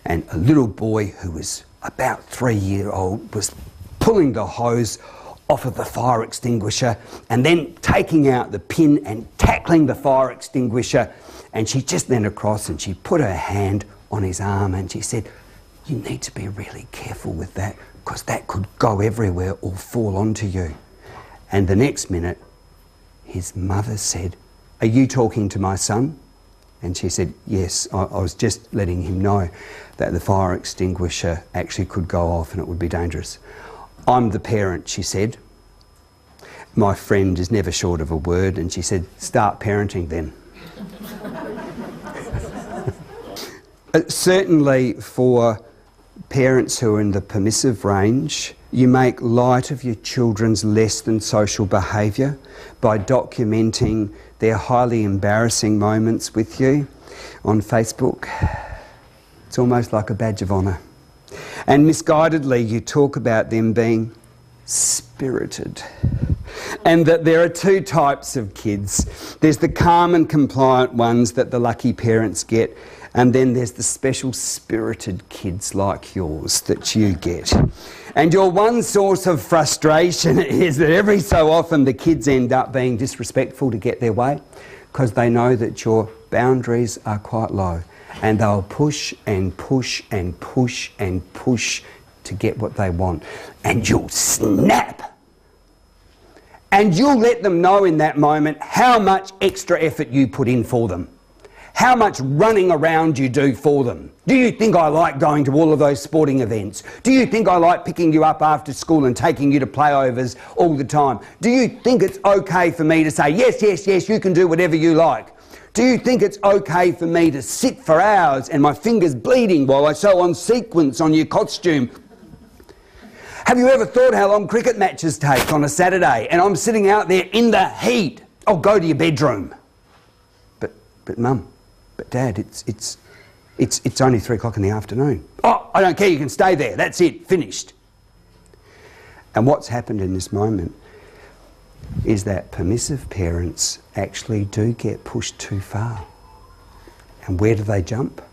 and a little boy who was about 3 years old was pulling the hose off of the fire extinguisher and then taking out the pin and tackling the fire extinguisher. And she just leant across and she put her hand on his arm and she said, "You need to be really careful with that because that could go everywhere or fall onto you." And the next minute, his mother said, "Are you talking to my son?" And she said, "Yes, I was just letting him know that the fire extinguisher actually could go off and it would be dangerous. I'm the parent," she said. My friend is never short of a word, and she said, "Start parenting then." Certainly for parents who are in the permissive range, you make light of your children's less than social behaviour by documenting their highly embarrassing moments with you on Facebook. It's almost like a badge of honour. And misguidedly, you talk about them being spirited. And that there are two types of kids. There's the calm and compliant ones that the lucky parents get, and then there's the special spirited kids like yours that you get. And your one source of frustration is that every so often the kids end up being disrespectful to get their way because they know that your boundaries are quite low, and they'll push and push and push and push to get what they want. And you'll snap. And you'll let them know in that moment how much extra effort you put in for them. How much running around you do for them. Do you think I like going to all of those sporting events? Do you think I like picking you up after school and taking you to playovers all the time? Do you think it's okay for me to say, yes, yes, yes, you can do whatever you like? Do you think it's okay for me to sit for hours and my fingers bleeding while I sew on sequins on your costume? Have you ever thought how long cricket matches take on a Saturday and I'm sitting out there in the heat? Oh, go to your bedroom. But Mum, but Dad, it's only 3 o'clock in the afternoon. Oh, I don't care, you can stay there, that's it, finished. And what's happened in this moment is that permissive parents actually do get pushed too far. And where do they jump?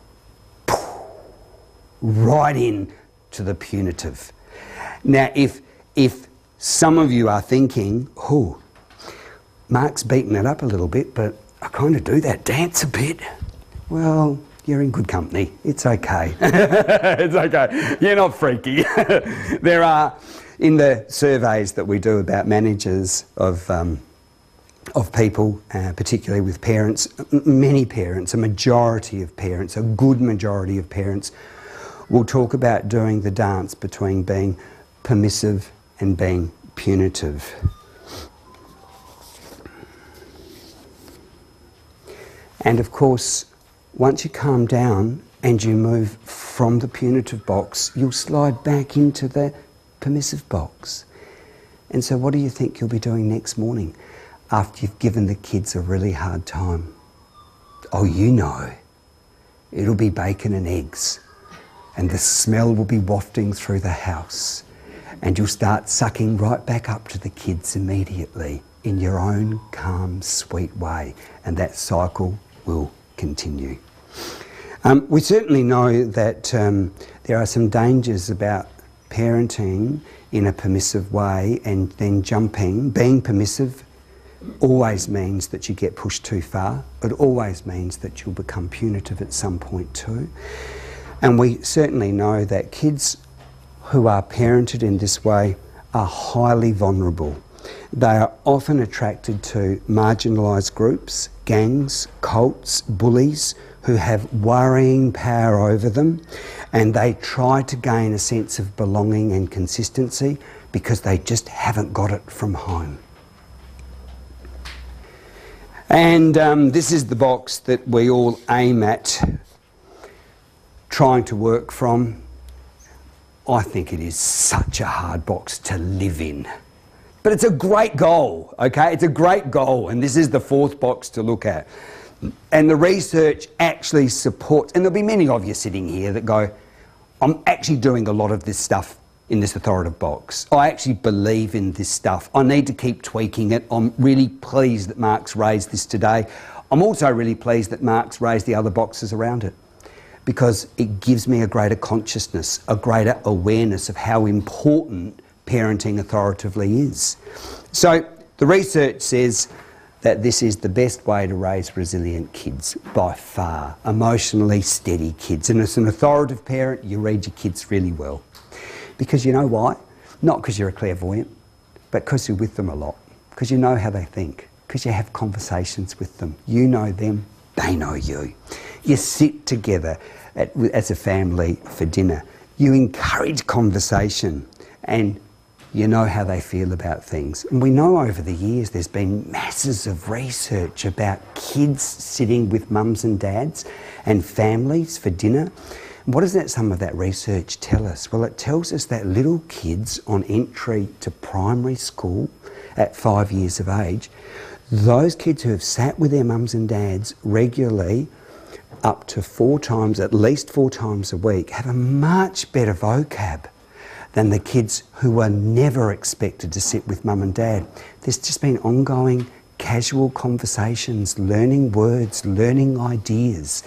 Right in to the punitive. Now, if some of you are thinking, oh, Mark's beaten it up a little bit, but I kind of do that dance a bit. Well, you're in good company. It's okay. It's okay. You're not freaky. There are, in the surveys that we do about managers of people, particularly with parents, many parents, a majority of parents, a good majority of parents, will talk about doing the dance between being permissive and being punitive. And of course, once you calm down and you move from the punitive box, you'll slide back into the permissive box. And so what do you think you'll be doing next morning after you've given the kids a really hard time? Oh, you know, it'll be bacon and eggs, and the smell will be wafting through the house, and you'll start sucking right back up to the kids immediately in your own calm, sweet way, and that cycle will continue. We certainly know that there are some dangers about parenting in a permissive way and then jumping. Being permissive always means that you get pushed too far. It always means that you'll become punitive at some point too. And we certainly know that kids who are parented in this way are highly vulnerable. They are often attracted to marginalised groups, gangs, cults, bullies who have worrying power over them, and they try to gain a sense of belonging and consistency because they just haven't got it from home. And this is the box that we all aim at trying to work from. I think it is such a hard box to live in. But it's a great goal, okay? It's a great goal, and this is the 4th box to look at. And the research actually supports, and there'll be many of you sitting here that go, I'm actually doing a lot of this stuff in this authoritative box. I actually believe in this stuff. I need to keep tweaking it. I'm really pleased that Mark's raised this today. I'm also really pleased that Mark's raised the other boxes around it. because it gives me a greater consciousness, a greater awareness of how important parenting authoritatively is. So the research says that this is the best way to raise resilient kids by far, emotionally steady kids. And as an authoritative parent, you read your kids really well. Because you know why? Not because you're a clairvoyant, but because you're with them a lot, because you know how they think, because you have conversations with them. You know them, they know you. You sit together as a family for dinner. You encourage conversation, and you know how they feel about things. And we know over the years there's been masses of research about kids sitting with mums and dads and families for dinner. What does some of that research tell us? Well, it tells us that little kids on entry to primary school at 5 years of age, those kids who have sat with their mums and dads regularly up to 4 times, at least 4 times a week, have a much better vocab than the kids who were never expected to sit with mum and dad. There's just been ongoing casual conversations, learning words, learning ideas.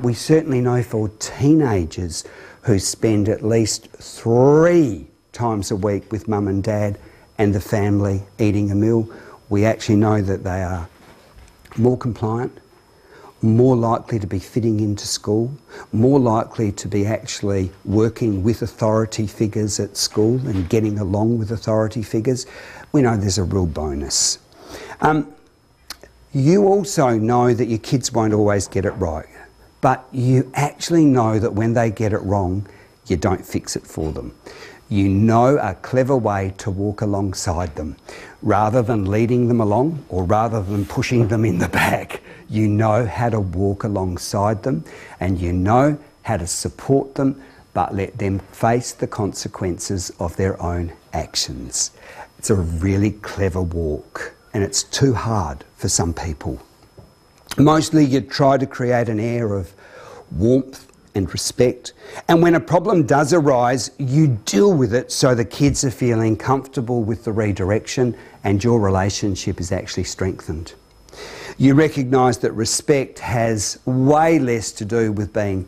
We certainly know for teenagers who spend at least 3 times a week with mum and dad and the family eating a meal, we actually know that they are more compliant, more likely to be fitting into school, more likely to be actually working with authority figures at school and getting along with authority figures. We know there's a real bonus. You also know that your kids won't always get it right, but you actually know that when they get it wrong, you don't fix it for them. You know a clever way to walk alongside them. Rather than leading them along or rather than pushing them in the back, you know how to walk alongside them and you know how to support them, but let them face the consequences of their own actions. It's a really clever walk, and it's too hard for some people. Mostly you try to create an air of warmth and respect, and when a problem does arise, you deal with it so the kids are feeling comfortable with the redirection and your relationship is actually strengthened. You recognise that respect has way less to do with being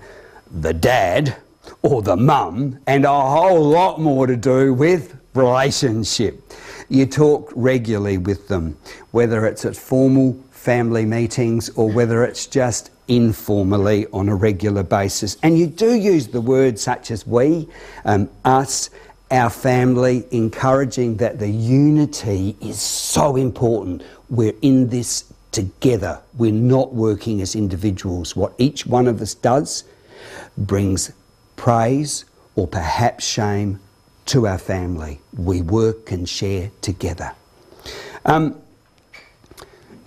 the dad or the mum and a whole lot more to do with relationship. You talk regularly with them, whether it's at formal family meetings or whether it's just informally on a regular basis. And you do use the words such as we, us, our family, encouraging that the unity is so important. We're in this together. We're not working as individuals. What each one of us does brings praise or perhaps shame to our family. We work and share together.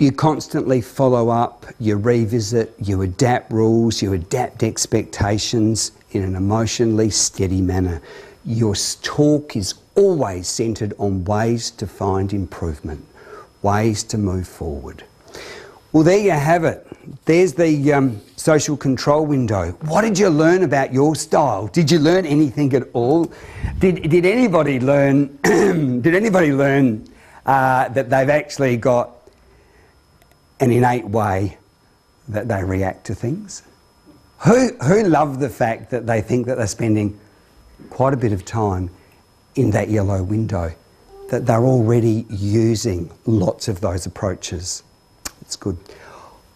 You constantly follow up, you revisit, you adapt rules, you adapt expectations in an emotionally steady manner. Your talk is always centred on ways to find improvement, ways to move forward. Well, there you have it. There's the social control window. What did you learn about your style? Did you learn anything at all? Did anybody learn? Did anybody learn that they've actually got an innate way that they react to things? Who love the fact that they think that they're spending quite a bit of time in that yellow window, that they're already using lots of those approaches? It's good.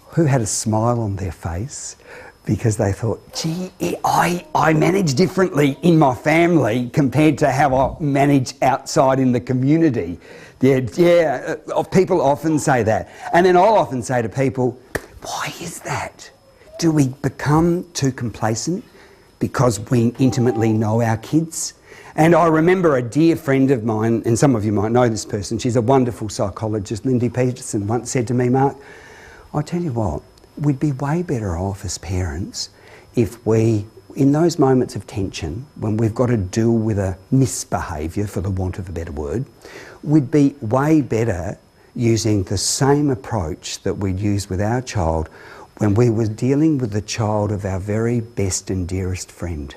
Who had a smile on their face because they thought, gee, I manage differently in my family compared to how I manage outside in the community? Yeah, people often say that. And then I'll often say to people, why is that? Do we become too complacent because we intimately know our kids? And I remember a dear friend of mine, and some of you might know this person, she's a wonderful psychologist, Lindy Peterson, once said to me, Mark, I'll tell you what, we'd be way better off as parents if we, in those moments of tension, when we've got to deal with a misbehaviour, for the want of a better word, we'd be way better using the same approach that we'd use with our child when we were dealing with the child of our very best and dearest friend.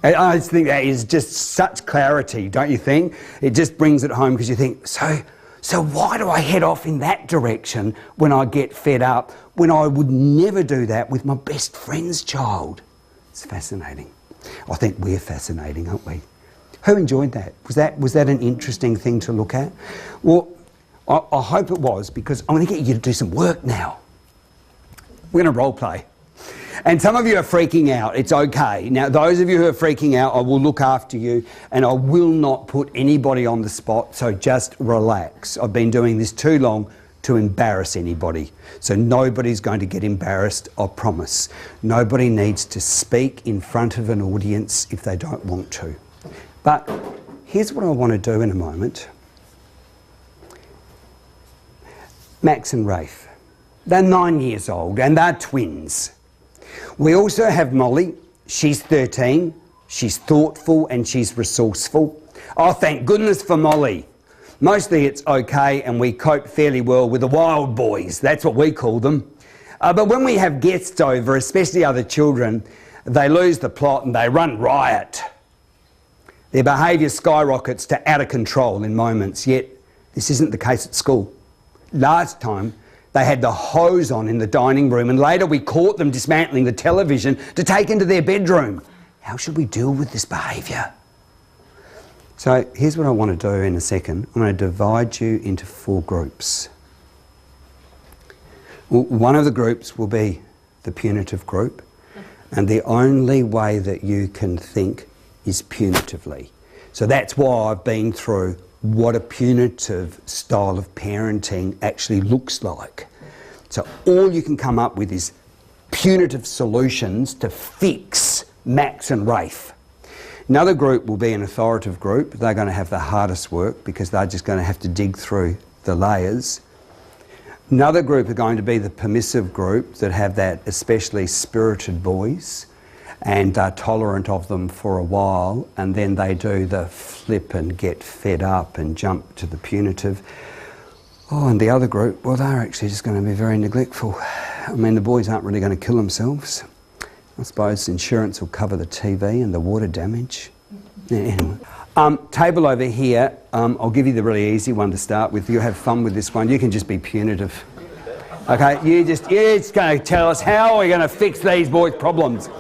I just think that is just such clarity, don't you think? It just brings it home because you think, so why do I head off in that direction when I get fed up, when I would never do that with my best friend's child? It's fascinating. I think we're fascinating, aren't we? Who enjoyed that? Was that an interesting thing to look at? Well, I hope it was, because I'm going to get you to do some work now. We're going to role play. And some of you are freaking out. It's okay. Now, those of you who are freaking out, I will look after you, and I will not put anybody on the spot, so just relax. I've been doing this too long to embarrass anybody. So nobody's going to get embarrassed, I promise. Nobody needs to speak in front of an audience if they don't want to. But here's what I want to do in a moment. Max and Rafe. They're 9 years old and they're twins. We also have Molly. She's 13. She's thoughtful and she's resourceful. Oh, thank goodness for Molly. Mostly it's okay and we cope fairly well with the wild boys. That's what we call them. But when we have guests over, especially other children, they lose the plot and they run riot. Their behaviour skyrockets to out of control in moments, yet this isn't the case at school. Last time, they had the hose on in the dining room, and later we caught them dismantling the television to take into their bedroom. How should we deal with this behaviour? So here's what I want to do in a second. I'm going to divide you into 4 groups. One of the groups will be the punitive group, and the only way that you can think is punitively. So that's why I've been through what a punitive style of parenting actually looks like. So all you can come up with is punitive solutions to fix Max and Rafe. Another group will be an authoritative group. They're going to have the hardest work because they're just going to have to dig through the layers. Another group are going to be the permissive group that have that especially spirited boys and are tolerant of them for a while, and then they do the flip and get fed up and jump to the punitive. Oh, and the other group, well, they're actually just going to be very neglectful. I mean, the boys aren't really going to kill themselves. I suppose insurance will cover the TV and the water damage. Yeah, anyway. Table over here, I'll give you the really easy one to start with. You have fun with this one. You can just be punitive. Okay, you're just going to tell us how we're going to fix these boys' problems.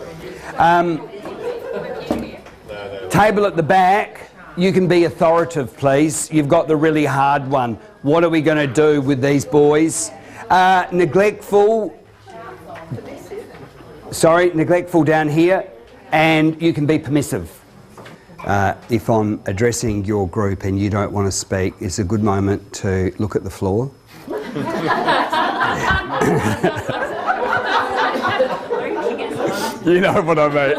Table at the back, you can be authoritative, please. You've got the really hard one. What are we going to do with these boys? Neglectful down here, and you can be permissive. If I'm addressing your group and you don't want to speak, it's a good moment to look at the floor. You know what I mean.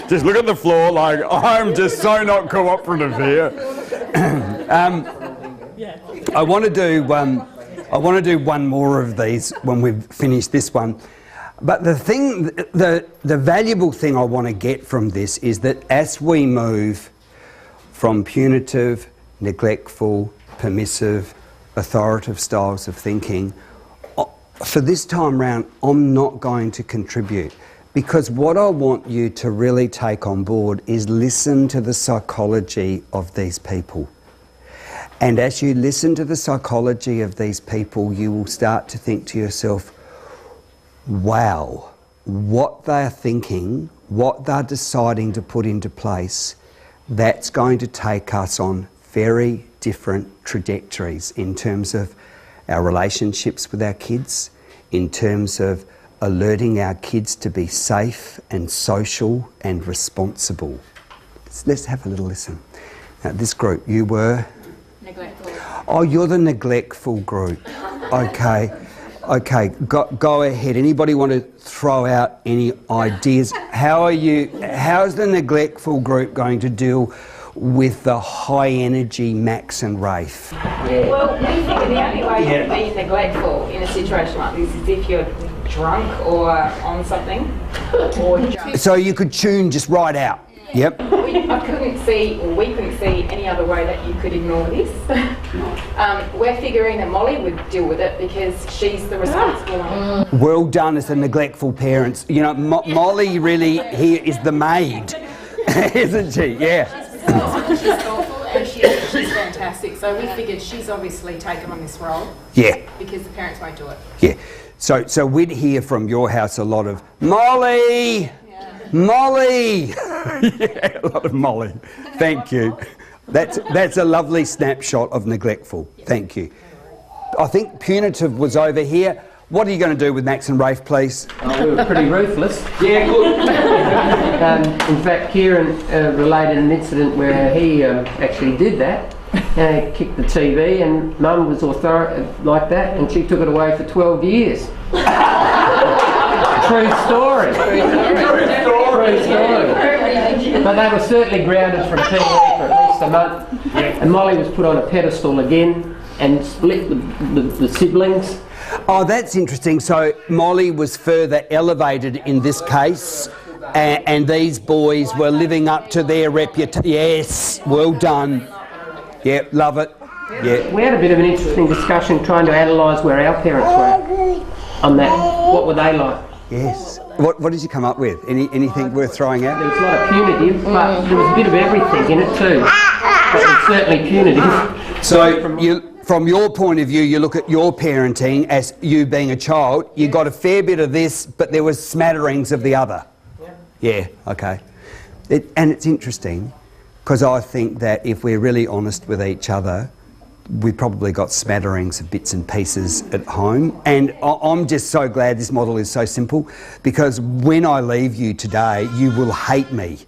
Just look at the floor like, I'm just so not cooperative here. I want to do one more of these when we've finished this one. But the valuable thing I want to get from this is that as we move from punitive, neglectful, permissive, authoritative styles of thinking, for this time round, I'm not going to contribute, because what I want you to really take on board is listen to the psychology of these people. And as you listen to the psychology of these people, you will start to think to yourself, wow, what they're thinking, what they're deciding to put into place, that's going to take us on very different trajectories in terms of our relationships with our kids, in terms of alerting our kids to be safe and social and responsible. Let's have a little listen. Now, this group, you were? Neglectful. Oh, you're the neglectful group. Okay. Okay, go ahead. Anybody want to throw out any ideas? How's the neglectful group going to deal with the high energy Max and Rafe? Well, we think the only way to be neglectful in a situation like this is if you're drunk or on something. So you could tune just right out. Yep. We couldn't see any other way that you could ignore this. We're figuring that Molly would deal with it because she's the responsible one. Well done as the neglectful parents. You know, Molly really here is the maid, isn't she? Yeah. She's thoughtful and she's fantastic. So we figured she's obviously taken on this role. Yeah. Because the parents won't do it. Yeah. So we'd hear from your house a lot of Molly, Molly. Yeah, a lot of Molly. Thank you. That's a lovely snapshot of neglectful. Thank you. I think punitive was over here. What are you going to do with Max and Rafe, please? We were pretty ruthless. Yeah, good. In fact, Kieran related an incident where he actually did that. He kicked the TV, and Mum was like that, and she took it away for 12 years. True story. True story. But they were certainly grounded from TV for at least a month. And Molly was put on a pedestal again and split the siblings. Oh, that's interesting. So Molly was further elevated in this case, and these boys were living up to their reputation. Yes, well done. Yeah, love it. Yeah. We had a bit of an interesting discussion trying to analyse where our parents were on that. What were they like? Yes. What did you come up with? Anything worth throwing out? There was a lot of punitive, but there was a bit of everything in it too. But it was certainly punitive. So from your point of view, you look at your parenting as you being a child, you got a fair bit of this, but there was smatterings of the other. Yeah, okay. And it's interesting, because I think that if we're really honest with each other, we probably got smatterings of bits and pieces at home. And I'm just so glad this model is so simple, because when I leave you today, you will hate me.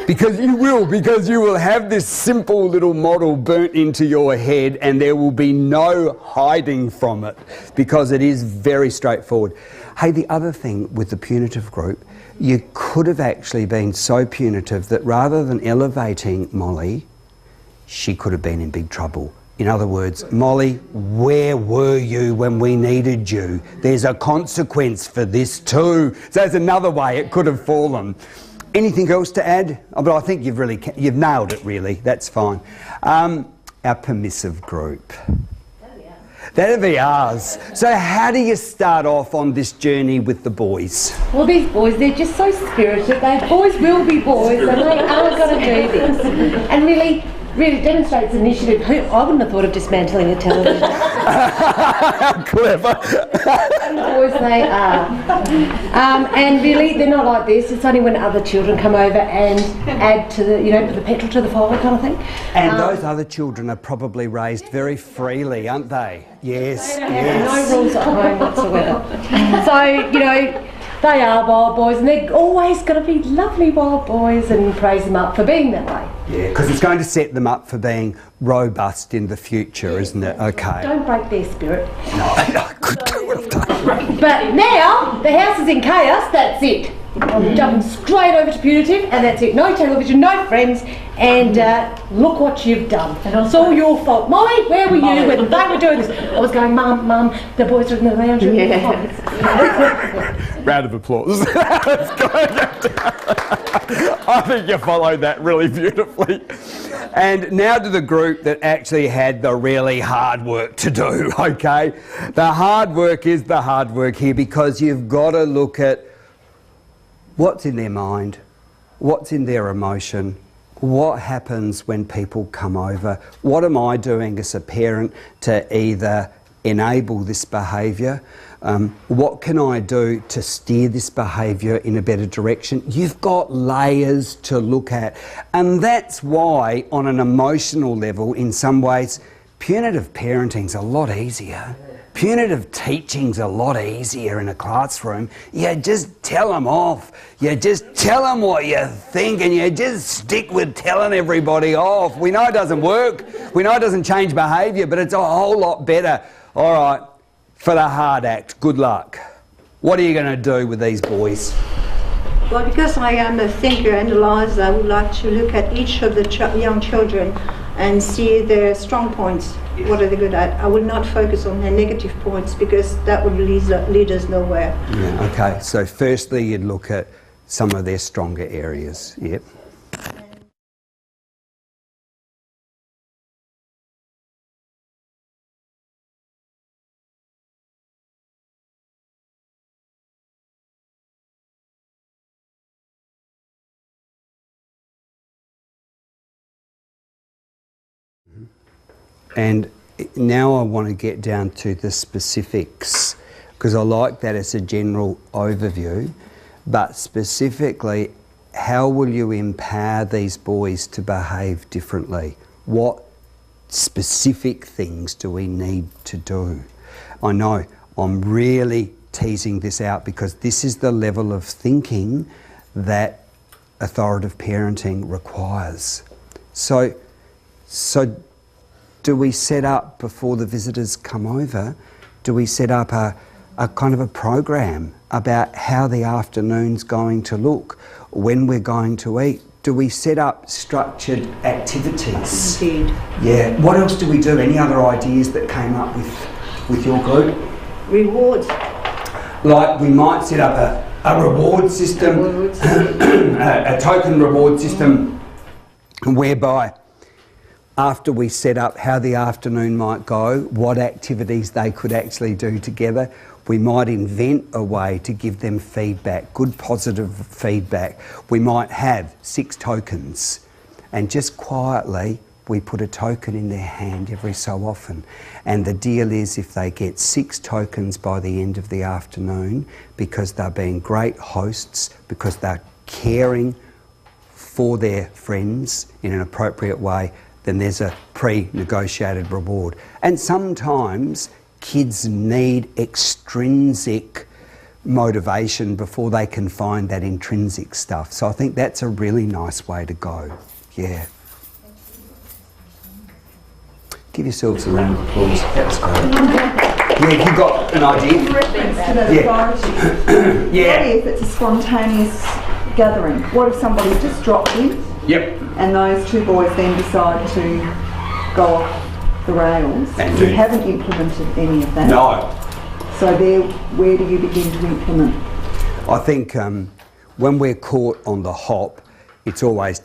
Because you will have this simple little model burnt into your head, and there will be no hiding from it, because it is very straightforward. Hey, the other thing with the punitive group, you could have actually been so punitive that rather than elevating Molly, she could have been in big trouble. In other words, Molly, where were you when we needed you? There's a consequence for this too. So there's another way it could have fallen. Anything else to add? Oh, but I think you've nailed it really. That's fine. Our permissive group. That'd be ours. So how do you start off on this journey with the boys? Well, these boys, they're just so spirited. Boys will be boys, and they are going to do this. And really demonstrates initiative. I wouldn't have thought of dismantling a television. Clever. And boys they are. And really, they're not like this. It's only when other children come over and add to the, put the petrol to the fire kind of thing. And those other children are probably raised very freely, aren't they? Yes, yes. No rules at home whatsoever. So, they are wild boys, and they're always going to be lovely wild boys, and praise them up for being that way. Yeah, because it's going to set them up for being robust in the future, isn't it? Okay. Don't break their spirit. No, I could do it. But now, the house is in chaos, that's it. I'm jumping straight over to punitive, and that's it. No television, no friends, and look what you've done. It's all your fault. Molly, where were you when they were doing this? I was going, Mum, the boys are in the lounge room. Round of applause. I think you followed that really beautifully. And now to the group that actually had the really hard work to do, okay? The hard work is the hard work here, because you've got to look at what's in their mind, what's in their emotion, what happens when people come over, what am I doing as a parent to either enable this behaviour, what can I do to steer this behaviour in a better direction? You've got layers to look at, and that's why on an emotional level, in some ways, punitive parenting's a lot easier. Punitive teaching's a lot easier in a classroom. You just tell them off. You just tell them what you think, and you just stick with telling everybody off. We know it doesn't work. We know it doesn't change behaviour, but it's a whole lot better. All right, for the hard act, good luck. What are you going to do with these boys? Well, because I am a thinker, analyzer, I would like to look at each of the young children and see their strong points. What are they good at? I will not focus on their negative points, because that would lead us nowhere. Yeah, okay, so firstly you'd look at some of their stronger areas. Yep. And now I want to get down to the specifics because I like that as a general overview, but specifically, how will you empower these boys to behave differently? What specific things do we need to do? I know I'm really teasing this out because this is the level of thinking that authoritative parenting requires. So do we set up, before the visitors come over, do we set up a kind of a program about how the afternoon's going to look, when we're going to eat? Do we set up structured activities? Indeed. Yeah. What else do we do? Any other ideas that came up with your group? Rewards. Like we might set up a reward system, a token reward system, whereby after we set up how the afternoon might go, what activities they could actually do together, we might invent a way to give them feedback, good positive feedback. We might have 6 tokens, and just quietly we put a token in their hand every so often. And the deal is, if they get 6 tokens by the end of the afternoon, because they're being great hosts, because they're caring for their friends in an appropriate way, then there's a pre-negotiated reward. And sometimes kids need extrinsic motivation before they can find that intrinsic stuff. So I think that's a really nice way to go. Yeah. Give yourselves a round of applause. That was great. Yeah, you got an idea? What if it's a spontaneous gathering? What if somebody just dropped in? Yep. And those 2 boys then decide to go off the rails. And you haven't implemented any of that. No. So there, where do you begin to implement? I think when we're caught on the hop, it's always